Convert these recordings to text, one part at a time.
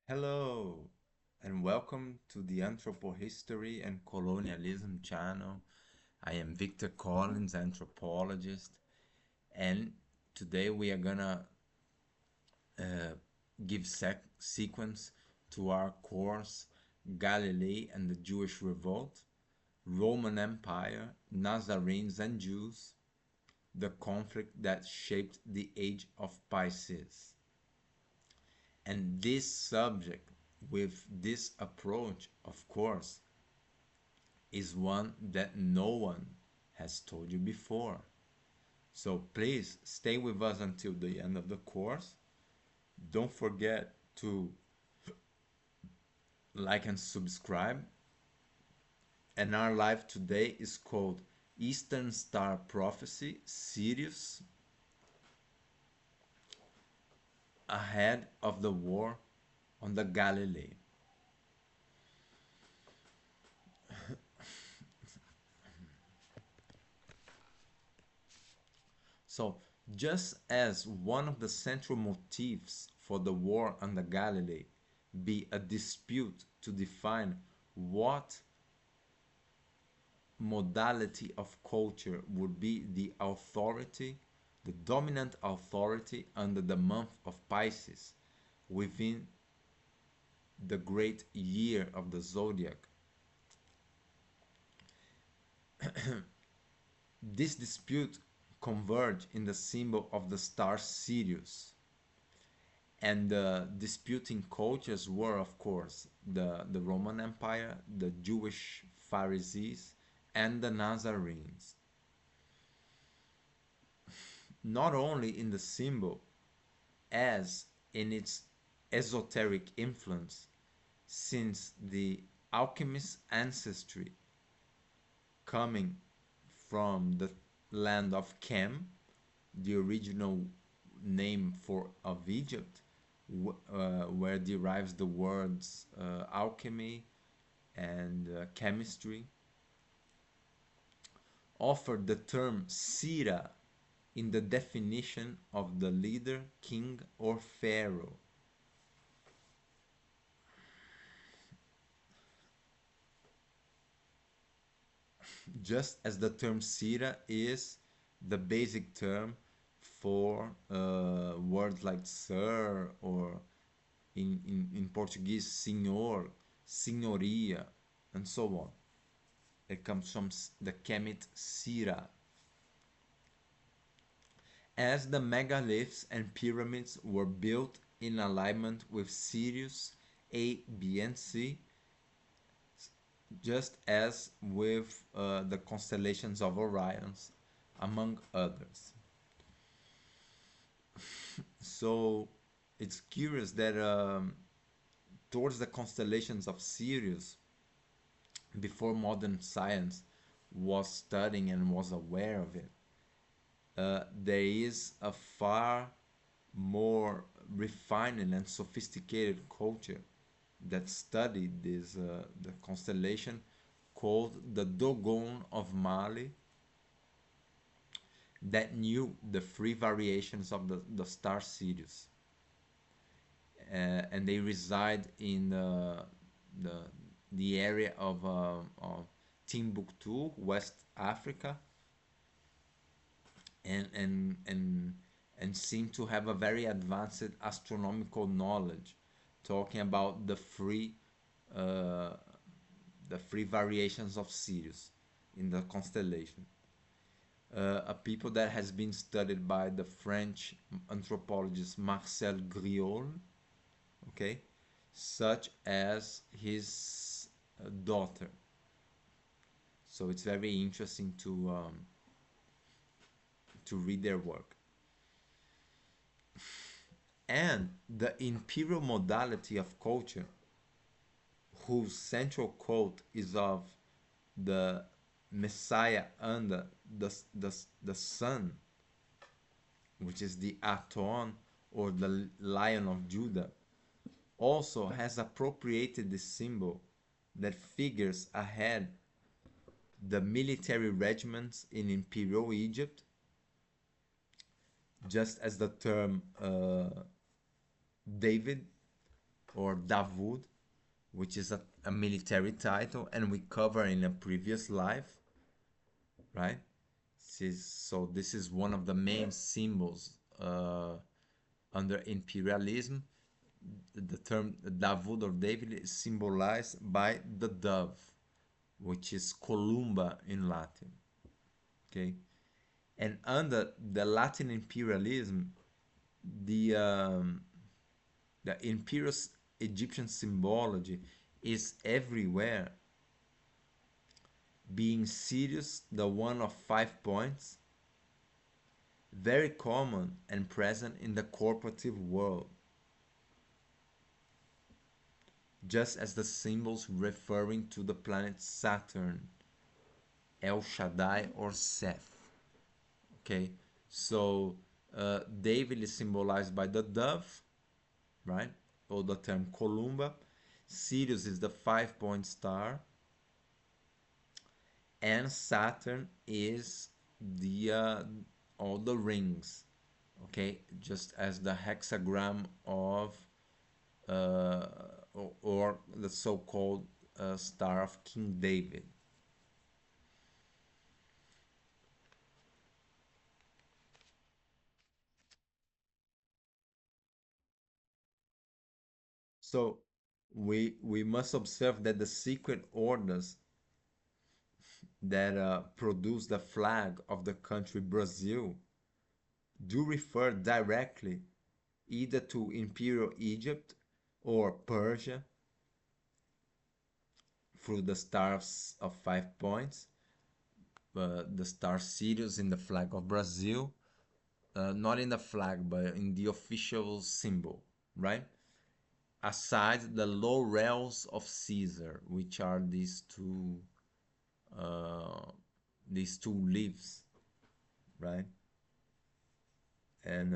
Hello, and welcome to the Anthropohistory and Colonialism channel. I am Victor Collins, anthropologist, and today we are gonna uh, give sequence to our course Galilee and the Jewish Revolt, Roman Empire, Nazarenes and Jews, the conflict that shaped the age of PISCES. And this subject, with this approach, of course, is one that no one has told you before. So please stay with us until the end of the course. Don't forget to like and subscribe. And our live today is called Eastern Star Prophecy Sírius ahead of the war on the Galilee. So, just as one of the central motifs for the war on the Galilee be a dispute to define what modality of culture would be the authority, the dominant authority under the month of Pisces within the great year of the zodiac. This dispute converged in the symbol of the star Sirius. And the disputing cultures were, of course, the Roman Empire, the Jewish Pharisees, and the Nazarenes. Not only in the symbol, as in its esoteric influence, since the alchemist's ancestry coming from the land of Chem, the original name for of Egypt, where derives the words alchemy and chemistry, offered the term Sira in the definition of the leader, king, or pharaoh. Just as the term Sira is the basic term for words like sir, or in Portuguese, senhor, senhoria, and so on. It comes from the Kemet Sira. As the megaliths and pyramids were built in alignment with Sirius A, B, and C, just as with the constellations of Orions, among others. So it's curious that towards the constellations of Sirius, before modern science was studying and was aware of it, there is a far more refined and sophisticated culture that studied this the constellation called the Dogon of Mali, that knew the three variations of the star Sirius, and they reside in the the area of Timbuktu, West Africa, and seem to have a very advanced astronomical knowledge, talking about uh, the three variations of Sirius in the constellation. A people that has been studied by the French anthropologist Marcel Griol, okay, such as his daughter. So it's very interesting to read their work. And the imperial modality of culture, whose central cult is of the Messiah under the sun, which is the Aton, or the Lion of Judah, also has appropriated the symbol that figures ahead the military regiments in Imperial Egypt, just as the term David or Davud, which is a military title, and we cover in a previous life, right? So this is one of the main symbols under imperialism. The term Davud or David is symbolized by the dove, which is columba in Latin. Okay, and under the Latin imperialism, the um, the imperial Egyptian symbology is everywhere, being Sírius, the one of 5 points, very common and present in the corporative world, just as the symbols referring to the planet Saturn, El Shaddai or Seth. Okay, so David is symbolized by the dove, right? Or the term columba. Sirius is the 5 point star, and Saturn is the all the rings. Okay, just as the hexagram of or the so-called Star of King David. So we must observe that the secret orders that produce the flag of the country Brazil do refer directly either to Imperial Egypt or Persia through the stars of 5 points, the star Sirius in the flag of Brazil, not in the flag but in the official symbol, right? Aside the laurels of Caesar, which are uh, these two leaves, right? And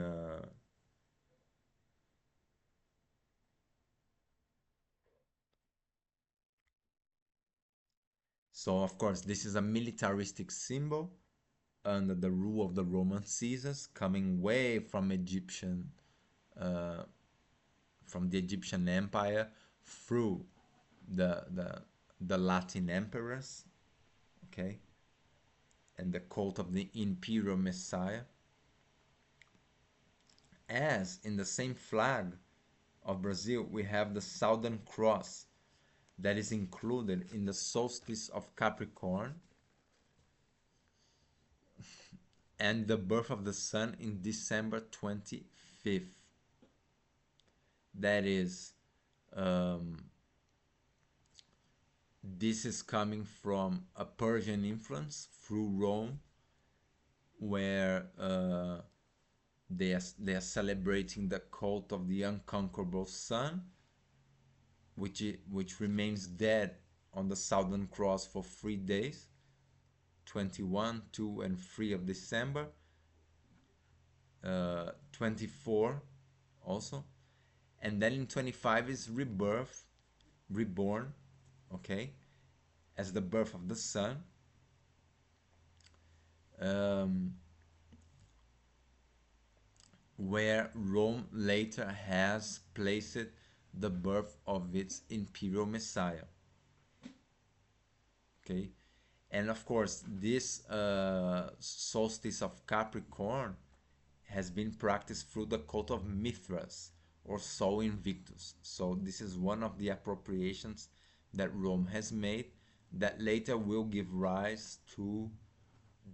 so, of course, this is a militaristic symbol under the rule of the Roman Caesars, coming way uh, from the Egyptian Empire through the the the Latin emperors, okay, and the cult of the imperial Messiah. As in the same flag of Brazil, we have the Southern Cross that is included in the solstice of Capricorn and the birth of the sun in December 25th. That is, um, this is coming from a Persian influence through Rome, where they are celebrating the cult of the unconquerable sun, which remains dead on the Southern Cross for 3 days, 21, 2, and 3 of December, 24 also, and then in 25 is rebirth, reborn, okay, as the birth of the sun. Um, where Rome later has placed the birth of its imperial Messiah. Okay, and of course, this solstice of Capricorn has been practiced through the cult of Mithras or Sol Invictus. So this is one of the appropriations that Rome has made that later will give rise to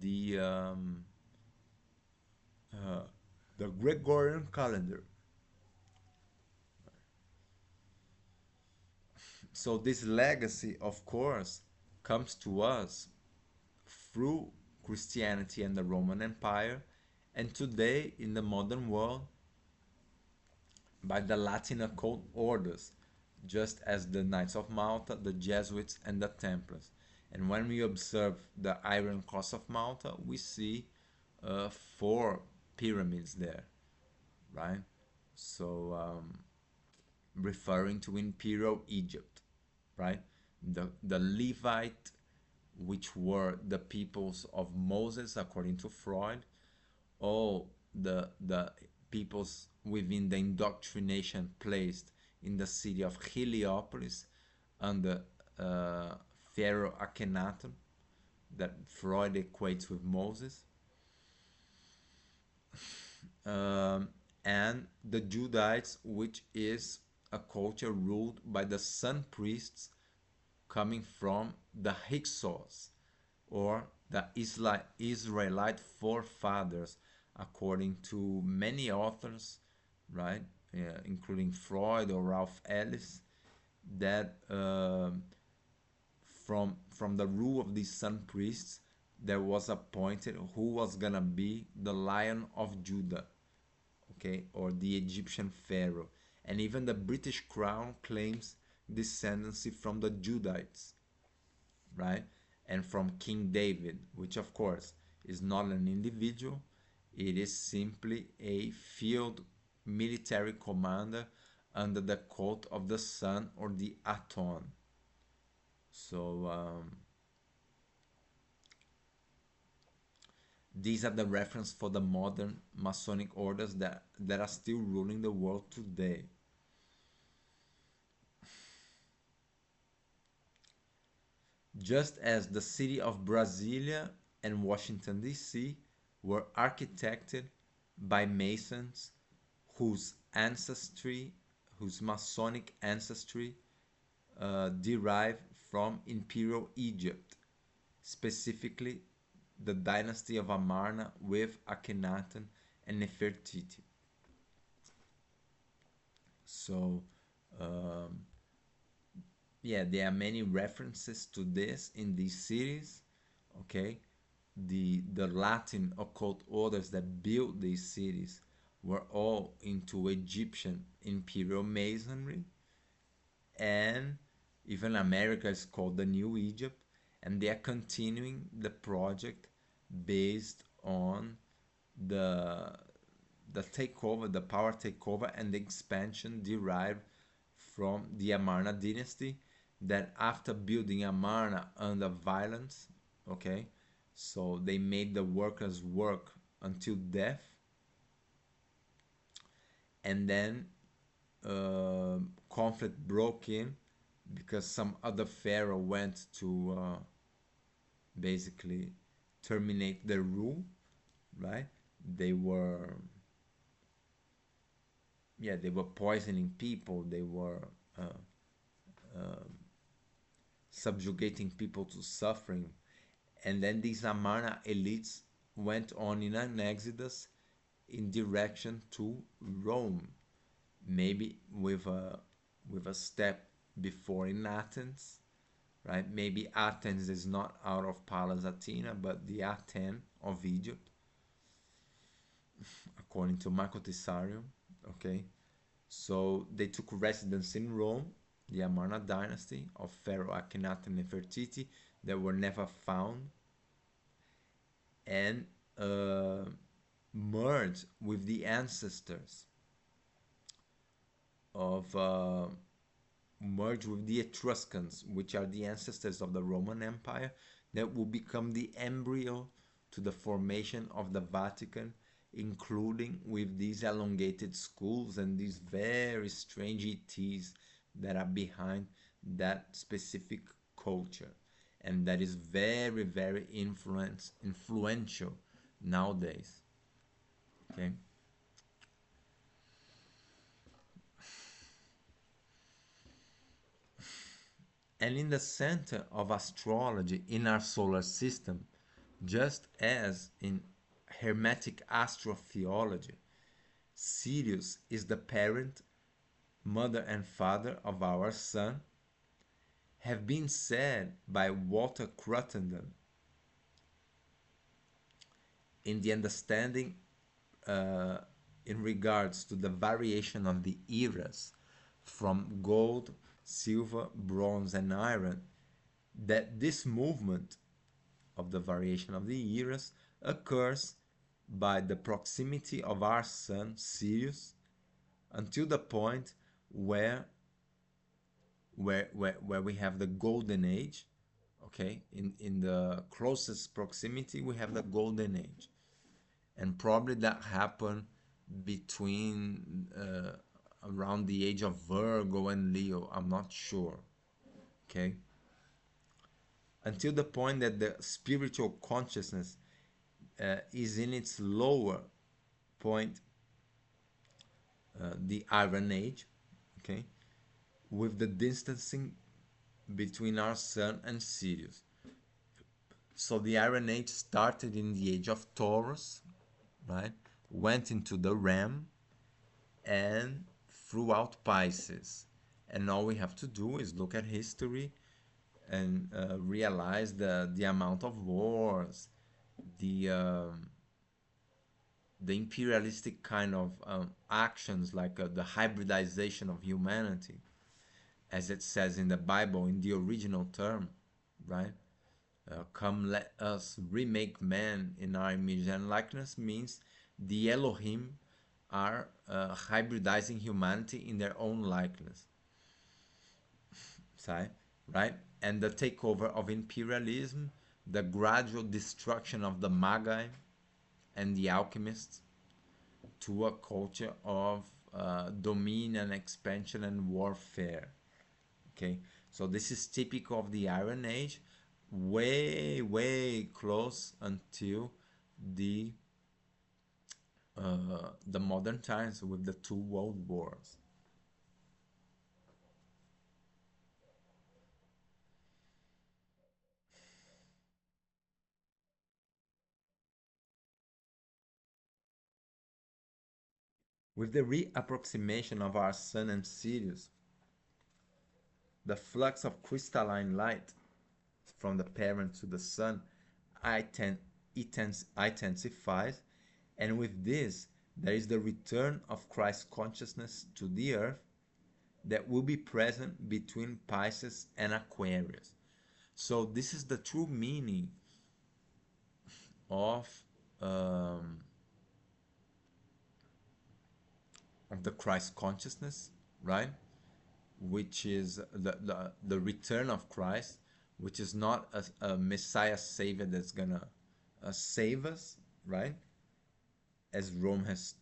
the um, uh, the Gregorian calendar. So this legacy, of course, comes to us through Christianity and the Roman Empire, and today in the modern world by the Latin occult orders, just as the Knights of Malta, the Jesuits, and the Templars. And when we observe the Iron Cross of Malta, we see 4 pyramids there, right? So, referring to Imperial Egypt, right? The Levite, which were the peoples of Moses, according to Freud, all the peoples within the indoctrination placed in the city of Heliopolis under Pharaoh Akhenaten, that Freud equates with Moses. And the Judites, which is a culture ruled by the sun priests coming from the Hyksos, or the Israelite forefathers, according to many authors, right, including Freud or Ralph Ellis, that from the rule of these sun priests, there was appointed who was gonna be the Lion of Judah, okay, or the Egyptian Pharaoh. And even the British Crown claims descendancy from the Judites, right? And from King David, which of course is not an individual, it is simply a field military commander under the cult of the sun, or the Aton. So these are the reference for the modern Masonic orders that are still ruling the world today. Just as the city of Brasilia and Washington DC were architected by Masons whose Masonic ancestry derived from Imperial Egypt, specifically the dynasty of Amarna with Akhenaten and Nefertiti. So yeah, there are many references to this in these cities. Okay, the Latin occult orders that built these cities were all into Egyptian imperial masonry, and even America is called the New Egypt, and they are continuing the project based on the takeover, the power takeover and the expansion derived from the Amarna dynasty, that after building Amarna under violence, okay, so they made the workers work until death, and then conflict broke in because some other pharaoh went to basically terminate their rule, right? They were poisoning people, they were subjugating people to suffering. And then these Amarna elites went on in an exodus in direction to Rome, maybe with a step before in Athens, right? Maybe Athens is not out of Pallas Athena, but the Athens of Egypt, according to Marco Tisarium. Okay, so they took residence in Rome, the Amarna dynasty of Pharaoh Akhenaten and Nefertiti, that were never found, and merged with the ancestors of merge with the Etruscans, which are the ancestors of the Roman Empire, that will become the embryo to the formation of the Vatican, including with these elongated schools and these very strange ETs that are behind that specific culture, and that is very, very influential nowadays. Okay. And in the center of astrology in our solar system, just as in Hermetic astrotheology, Sírius is the parent, mother and father of our sun, have been said by Walter Cruttenden in the understanding in regards to the variation of the eras from gold, silver, bronze, and iron, that this movement of the variation of the eras occurs by the proximity of our sun Sirius until the point where we have the golden age. Okay, in the closest proximity we have the golden age, and probably that happened between around the age of Virgo and Leo, I'm not sure. Okay, until the point that the spiritual consciousness is in its lower point, the Iron Age, okay, with the distancing between our Sun and Sirius. So the Iron Age started in the age of Taurus, right? Went into the Ram and throughout Pisces. And all we have to do is look at history and realize the amount of wars, the the imperialistic kind of actions, like the hybridization of humanity, as it says in the Bible in the original term, right? Come, let us remake man in our image and likeness means the Elohim are hybridizing humanity in their own likeness, right? And the takeover of imperialism, the gradual destruction of the Magi and the alchemists to a culture of dominion, expansion, and warfare. Okay, so this is typical of the Iron Age, way close until the modern times with the two world wars. With the reapproximation of our Sun and Sirius, the flux of crystalline light from the parent to the Sun intensifies, and with this, there is the return of Christ consciousness to the earth that will be present between Pisces and Aquarius. So this is the true meaning of um, the Christ consciousness, right? Which is the return of Christ, which is not a Messiah Savior that's gonna save us, right? As Rome has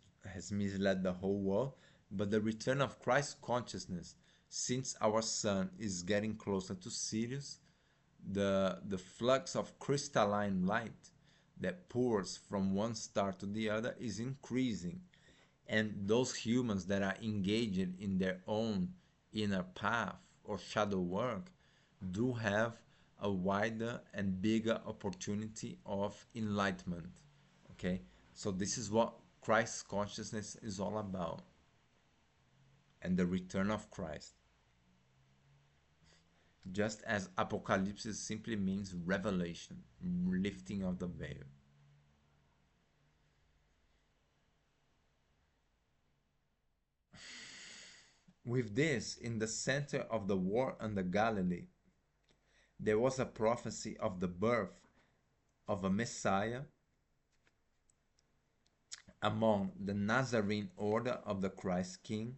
misled the whole world, but the return of Christ consciousness, since our Sun is getting closer to Sirius, the flux of crystalline light that pours from one star to the other is increasing, and those humans that are engaged in their own inner path or shadow work do have a wider and bigger opportunity of enlightenment. Okay, so this is what Christ consciousness is all about, and the return of Christ, just as apocalypse simply means revelation, lifting of the veil. With this, in the center of the war on the Galilee, there was a prophecy of the birth of a Messiah among the Nazarene order of the Christ King,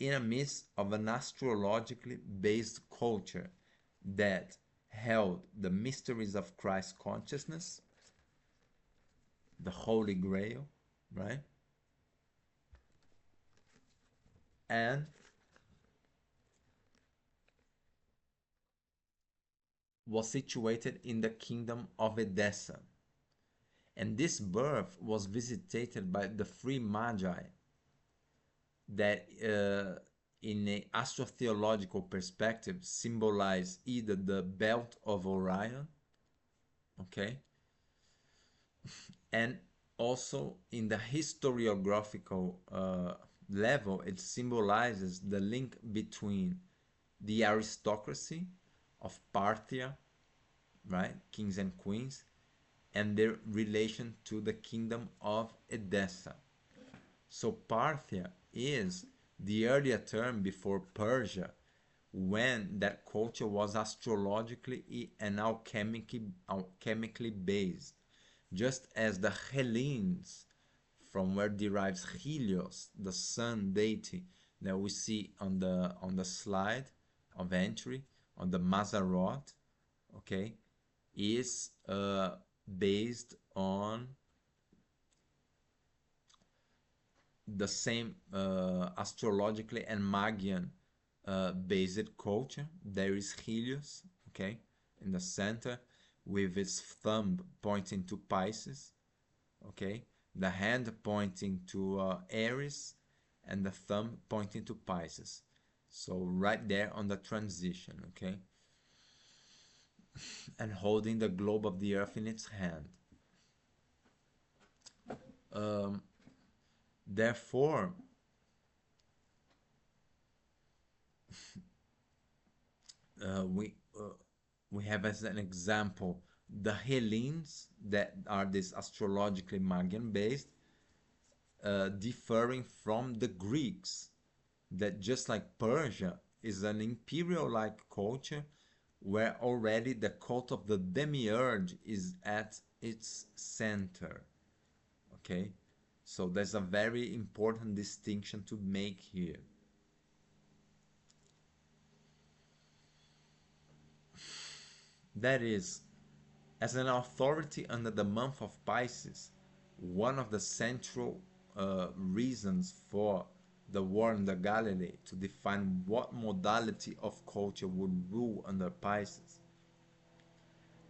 in the midst of an astrologically based culture that held the mysteries of Christ consciousness, the Holy Grail, right? And was situated in the kingdom of Edessa. And this birth was visited by the three magi that, in an astrotheological perspective, symbolize either the belt of Orion, okay, and also in the historiographical level, it symbolizes the link between the aristocracy of Parthia, right, kings and queens, and their relation to the kingdom of Edessa. So Parthia is the earlier term before Persia, when that culture was astrologically and alchemically based, just as the Hellenes, from where derives Helios, the sun deity that we see on the slide of entry on the Mazarot, okay, is based on the same astrologically and Magian based culture. There is Helios, okay, in the center, with its thumb pointing to Pisces, okay, the hand pointing to Aries, and the thumb pointing to Pisces. So right there on the transition, okay, and holding the globe of the earth in its hand. Um, Therefore, we we have as an example the Hellenes that are this astrologically Magian based, differing from the Greeks that, just like Persia, is an imperial like culture where already the cult of the demiurge is at its center. Okay, so there's a very important distinction to make here. That is, as an authority under the month of Pisces, one of the central reasons for the war in the Galilee to define what modality of culture would rule under Pisces.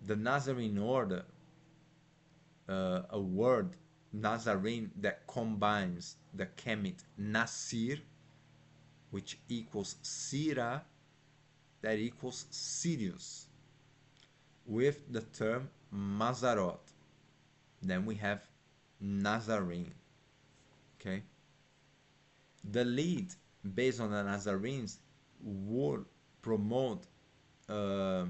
The Nazarene order, a word Nazarene that combines the Kemet Nasir, which equals Sira, that equals Sírius, with the term Mazarot. Then we have Nazarene. Okay. The lead based on the Nazarenes would promote uh,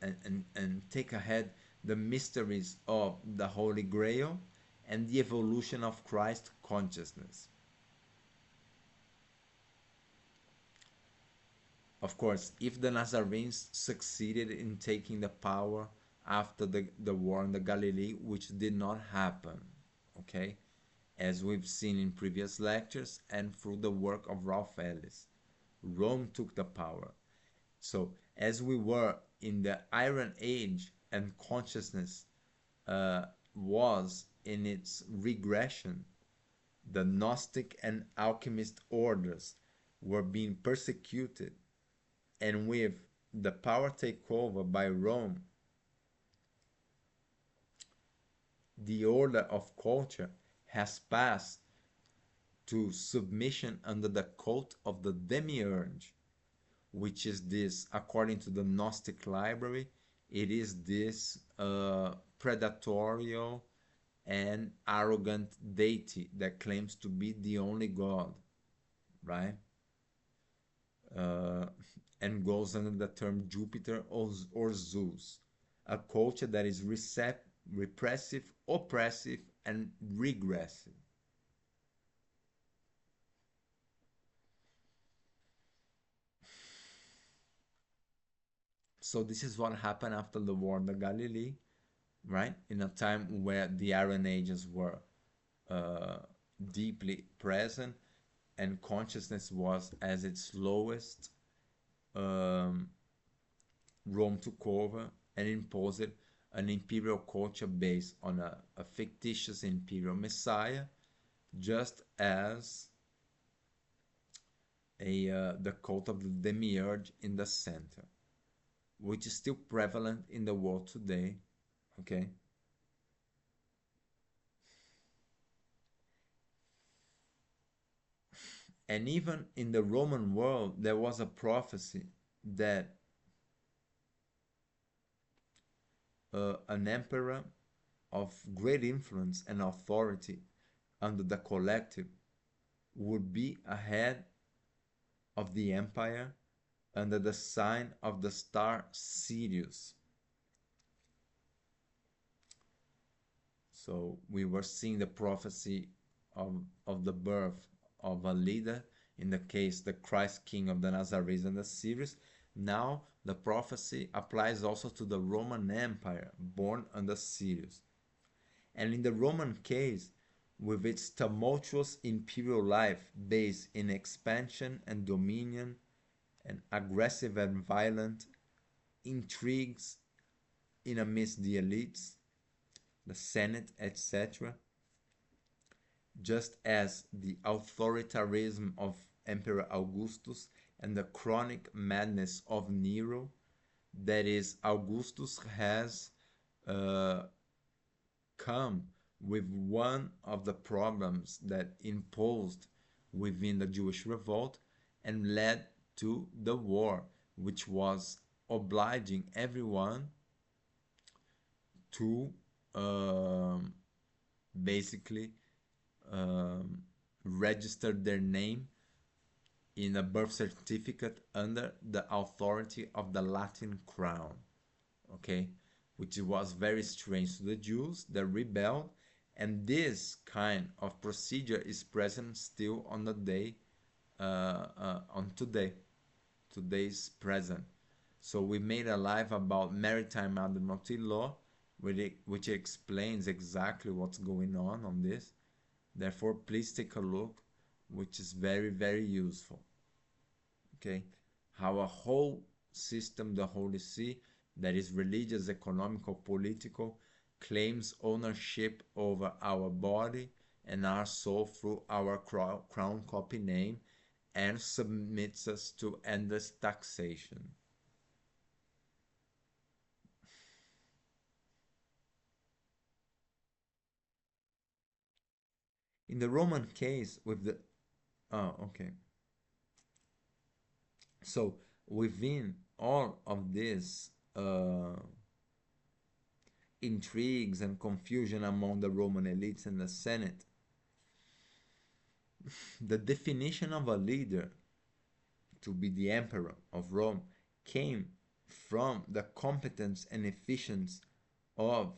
and take ahead the mysteries of the Holy Grail and the evolution of Christ consciousness. Of course, if the Nazarenes succeeded in taking the power after the war in the Galilee, which did not happen, okay, as we've seen in previous lectures and through the work of Ralph Ellis, Rome took the power. So, as we were in the Iron Age and consciousness was in its regression, the Gnostic and alchemist orders were being persecuted, and with the power takeover by Rome, the order of culture has passed to submission under the cult of the demiurge, which is this, according to the Gnostic library, it is this predatorial and arrogant deity that claims to be the only God, right? And goes under the term Jupiter or Zeus, a culture that is repressive, oppressive, and regressive. So this is what happened after the war in the Galilee, right? In a time where the Iron Ages were uh, deeply present and consciousness was at its lowest. um, Rome took over and imposed an imperial culture based on a fictitious imperial messiah, just as the cult of the demiurge in the center, which is still prevalent in the world today. Okay. And even in the Roman world, there was a prophecy that an emperor of great influence and authority under the collective would be ahead of the empire under the sign of the star Sírius. So we were seeing the prophecy of the birth of a leader, in the case the Christ King of the Nazarenes and the Sírius. Now the prophecy applies also to the Roman Empire born under Sírius. And in the Roman case, with its tumultuous imperial life based in expansion and dominion and aggressive and violent intrigues in amidst the elites, the Senate, etc., just as the authoritarianism of Emperor Augustus and the chronic madness of Nero. That is, Augustus has uh, come with one of the problems that imposed within the Jewish revolt and led to the war, which was obliging everyone to um, basically um, register their name in a birth certificate under the authority of the Latin crown. Okay, which was very strange to the Jews that rebelled, and this kind of procedure is present still on the day, on today. Today's present. So we made a live about maritime admiralty law, which explains exactly what's going on this. Therefore, please take a look, which is very, very useful. Okay, how a whole system, the Holy See, that is religious, economical, political, claims ownership over our body and our soul through our crown copy name and submits us to endless taxation. In the Roman case, with the okay. So within all of this intrigues and confusion among the Roman elites and the Senate, the definition of a leader to be the emperor of Rome came from the competence and efficiency of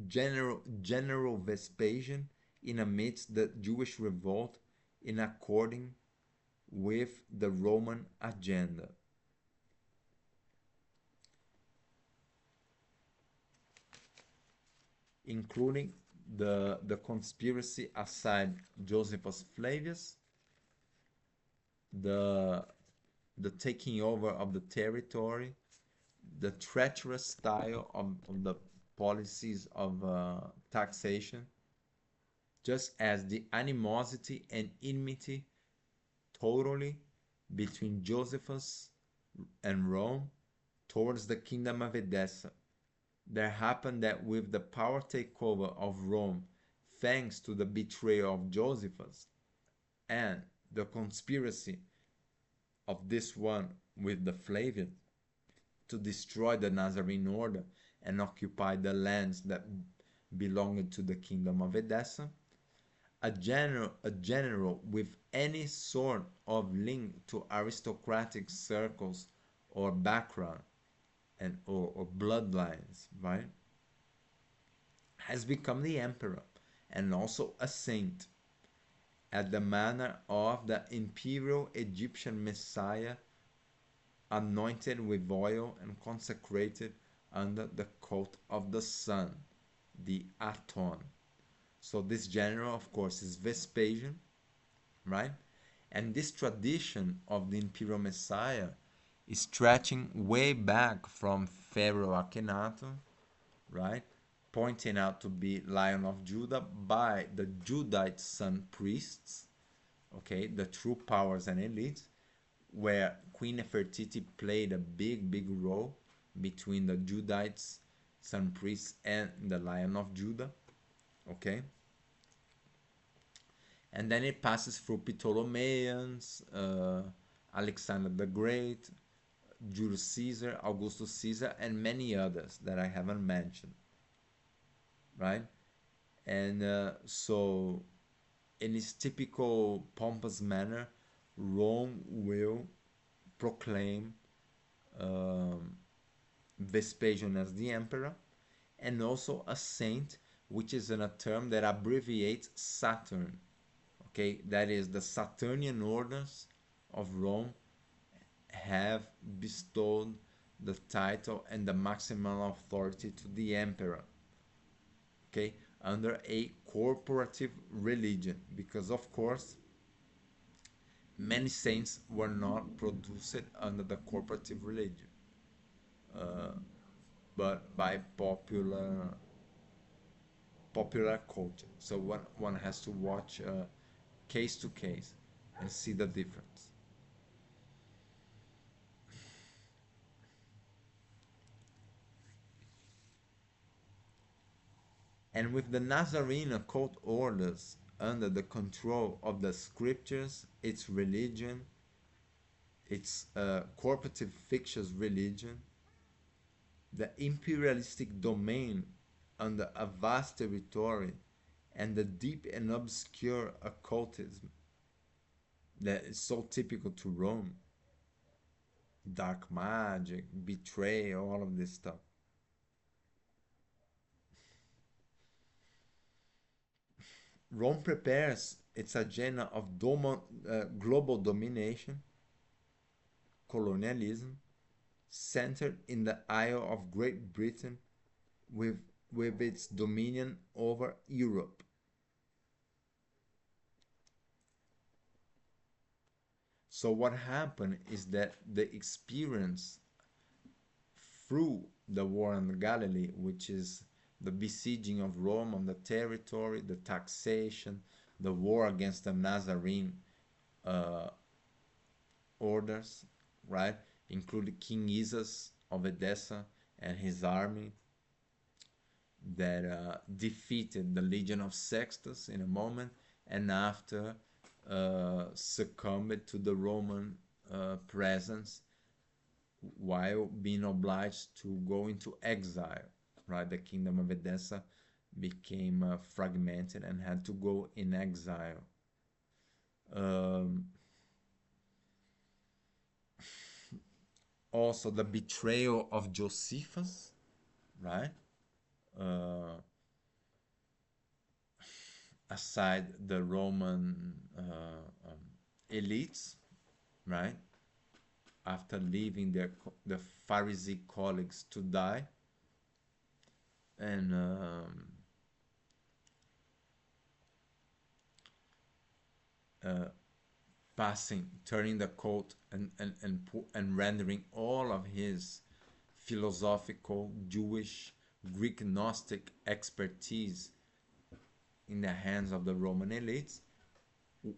General Vespasian in amidst the Jewish revolt in according with the Roman agenda. Including the conspiracy aside Josephus Flavius, the taking over of the territory, the treacherous style of the policies of taxation, just as the animosity and enmity totally between Josephus and Rome towards the kingdom of Edessa. There happened that with the power takeover of Rome, thanks to the betrayal of Josephus and the conspiracy of this one with the Flavians to destroy the Nazarene order and occupy the lands that belonged to the kingdom of Edessa, a general with any sort of link to aristocratic circles or background or bloodlines, right, has become the emperor and also a saint, at the manner of the imperial Egyptian Messiah, anointed with oil and consecrated under the cult of the sun, the Aton. So this general, of course, is Vespasian, right? And this tradition of the imperial Messiah is stretching way back from Pharaoh Akhenaten, right? Pointing out to be Lion of Judah by the Judite sun priests, okay, the true powers and elites, where Queen Nefertiti played a big role between the Judites, sun priests, and the Lion of Judah, okay? And then it passes through Ptolemaians, Alexander the Great, Julius Caesar, Augustus Caesar, and many others that I haven't mentioned, right? And so, in its typical pompous manner, Rome will proclaim um, Vespasian as the emperor and also a saint, which is in a term that abbreviates Saturn. Okay, that is, the Saturnian orders of Rome have bestowed the title and the maximum authority to the emperor, okay, under a corporative religion, because of course many saints were not produced under the corporative religion, but by popular popular culture. So one has to watch case to case and see the difference. And with the Nazarene occult orders under the control of the scriptures, its religion, its corporative fictitious religion, the imperialistic domain under a vast territory, and the deep and obscure occultism that is so typical to Rome, dark magic, betrayal, all of this stuff. Rome prepares its agenda of global domination, colonialism, centered in the Isle of Great Britain with, with its dominion over Europe. So what happened is that the experience through the war on Galilee, which is the besieging of Rome on the territory, the taxation, the war against the Nazarene uh, orders, right? Including King Isis of Edessa and his army that defeated the Legion of Sextus in a moment, and after succumbed to the Roman presence while being obliged to go into exile, right? The kingdom of Edessa became fragmented and had to go in exile. Um, Also, the betrayal of Josephus, right? Uh, Aside the Roman elites, right? After leaving the Pharisee colleagues to die, and uh, turning the coat and rendering all of his philosophical Jewish Greek Gnostic expertise in the hands of the Roman elites,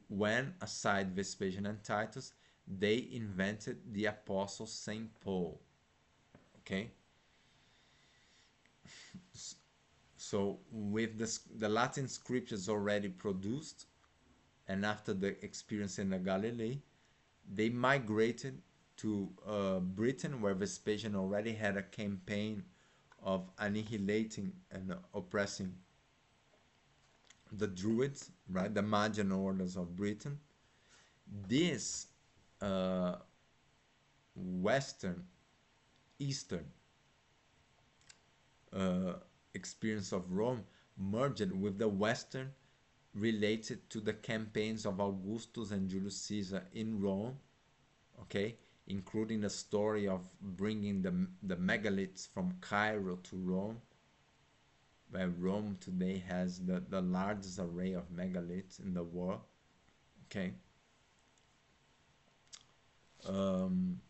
when, aside Vespasian and Titus, they invented the apostle Saint Paul. Okay? So with the Latin scriptures already produced, and after the experience in the Galilee, they migrated to Britain, where Vespasian already had a campaign of annihilating and oppressing the Druids, right, the Magian orders of Britain. This uh, Eastern experience of Rome merged with the Western related to the campaigns of Augustus and Julius Caesar in Rome, okay, including the story of bringing the megaliths from Cairo to Rome, where Rome today has the largest array of megaliths in the world, okay. Um,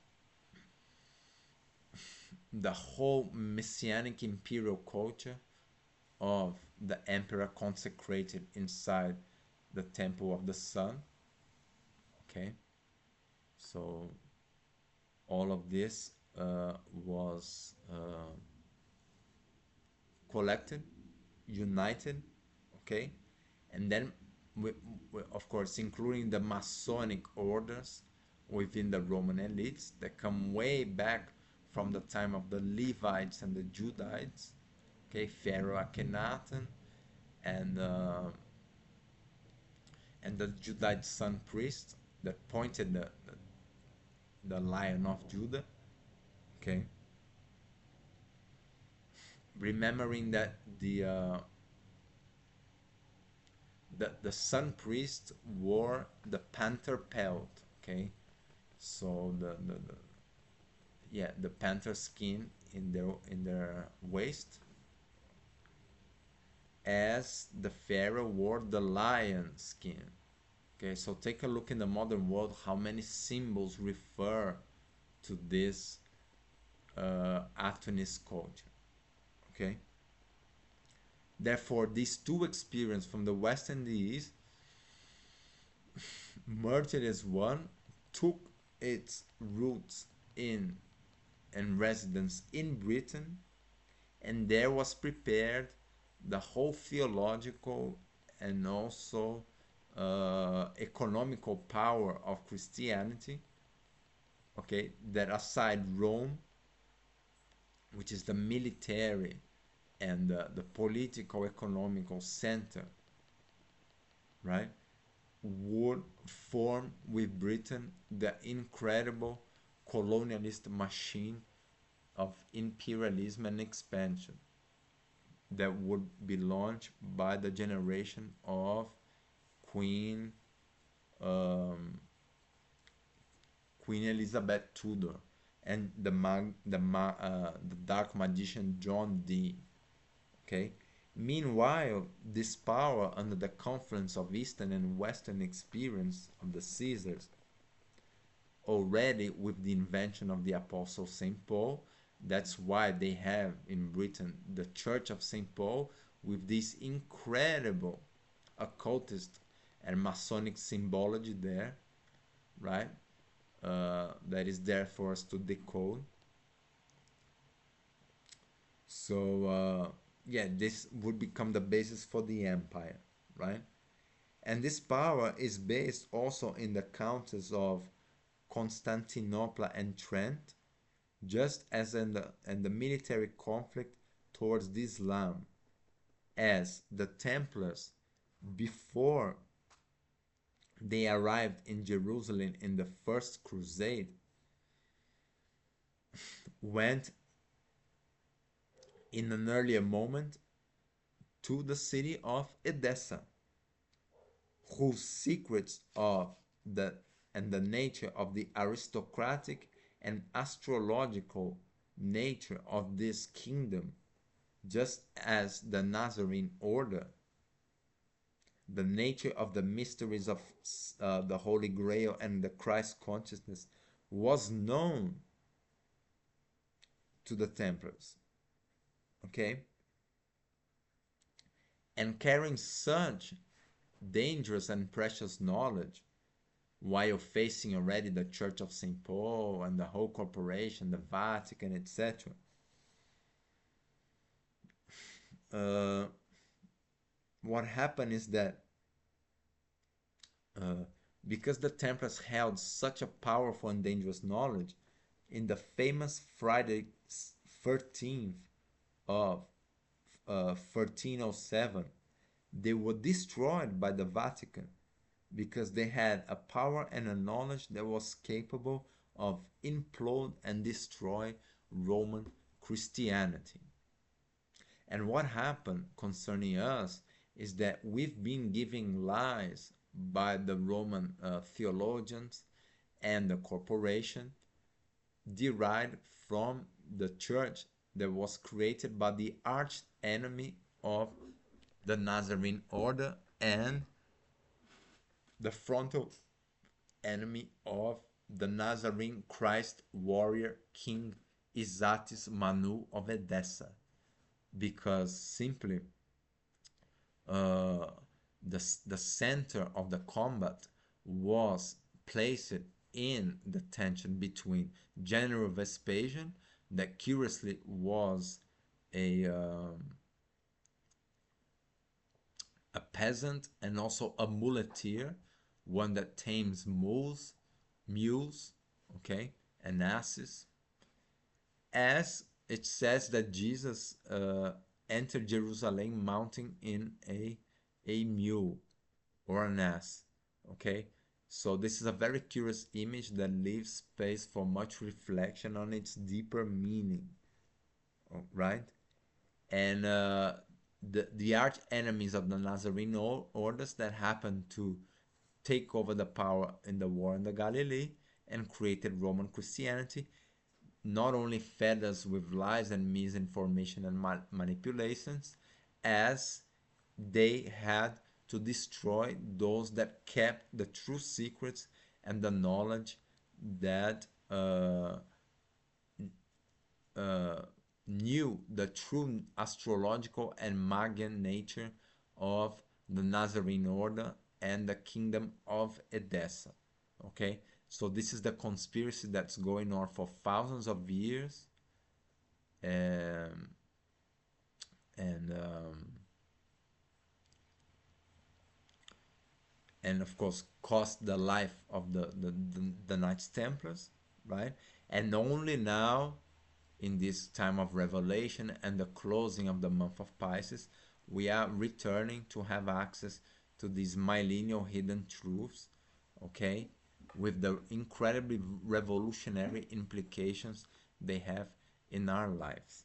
the whole messianic imperial culture of the emperor consecrated inside the temple of the sun, okay. So all of this was collected, united, okay, and then of course including the Masonic orders within the Roman elites that come way back from the time of the Levites and the Judites, okay, Pharaoh Akhenaten and the Judite sun priest that pointed the Lion of Judah, okay, remembering that the sun priest wore the panther pelt, okay, so the yeah, the panther skin in their waist, as the pharaoh wore the lion skin. Okay, so take a look in the modern world how many symbols refer to this Athonist culture. Okay, Therefore, these two experiences from the West and the East merged as one, took its roots in and residence in Britain, and there was prepared the whole theological and also economical power of Christianity. Okay, that aside Rome, which is the military and the political economical center, right, would form with Britain the incredible colonialist machine of imperialism and expansion that would be launched by the generation of Queen um, Queen Elizabeth Tudor and the dark magician John Dee. Okay. Meanwhile, this power under the confluence of Eastern and Western experience of the Caesars, already with the invention of the Apostle St. Paul, that's why they have in Britain the Church of St. Paul with this incredible occultist and Masonic symbology there, right? That is there for us to decode. So, yeah, this would become the basis for the empire, right? And this power is based also in the countess of Constantinople and Trent, just as in the military conflict towards the Islam, as the Templars, before they arrived in Jerusalem in the First Crusade, went in an earlier moment to the city of Edessa, whose secrets of the nature of the aristocratic and astrological nature of this kingdom, just as the Nazarene order, the nature of the mysteries of the Holy Grail and the Christ consciousness was known to the Templars. Okay? And carrying such dangerous and precious knowledge, while facing already the Church of St. Paul and the whole corporation, the Vatican, etc., what happened is that because the Templars held such a powerful and dangerous knowledge, in the famous Friday 13th of 1307, they were destroyed by the Vatican because they had a power and a knowledge that was capable of implode and destroy Roman Christianity. And what happened concerning us is that we've been giving lies by the Roman theologians and the corporation derived from the church that was created by the arch enemy of the Nazarene order and the frontal enemy of the Nazarene Christ warrior King Isatis Manu of Edessa, because simply the center of the combat was placed in the tension between General Vespasian, that curiously was a peasant and also a muleteer, one that tames mules, okay, and asses, as it says that Jesus entered Jerusalem mounting in a mule or an ass, okay. So this is a very curious image that leaves space for much reflection on its deeper meaning, right? And the arch enemies of the Nazarene orders that happened to take over the power in the war in the Galilee and created Roman Christianity, not only fed us with lies and misinformation and manipulations, as they had to destroy those that kept the true secrets and the knowledge that knew the true astrological and Magian nature of the Nazarene order and the kingdom of Edessa. Okay, so this is the conspiracy that's going on for thousands of years, um, and and of course cost the life of the Knights Templars, right? And only now, in this time of revelation and the closing of the month of Pisces, we are returning to have access to these millennial hidden truths, okay, with the incredibly revolutionary implications they have in our lives.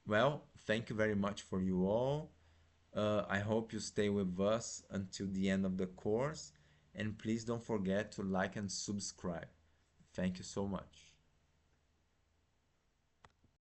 Well, thank you very much for you all. I hope you stay with us until the end of the course, and please don't forget to like and subscribe. Thank you so much.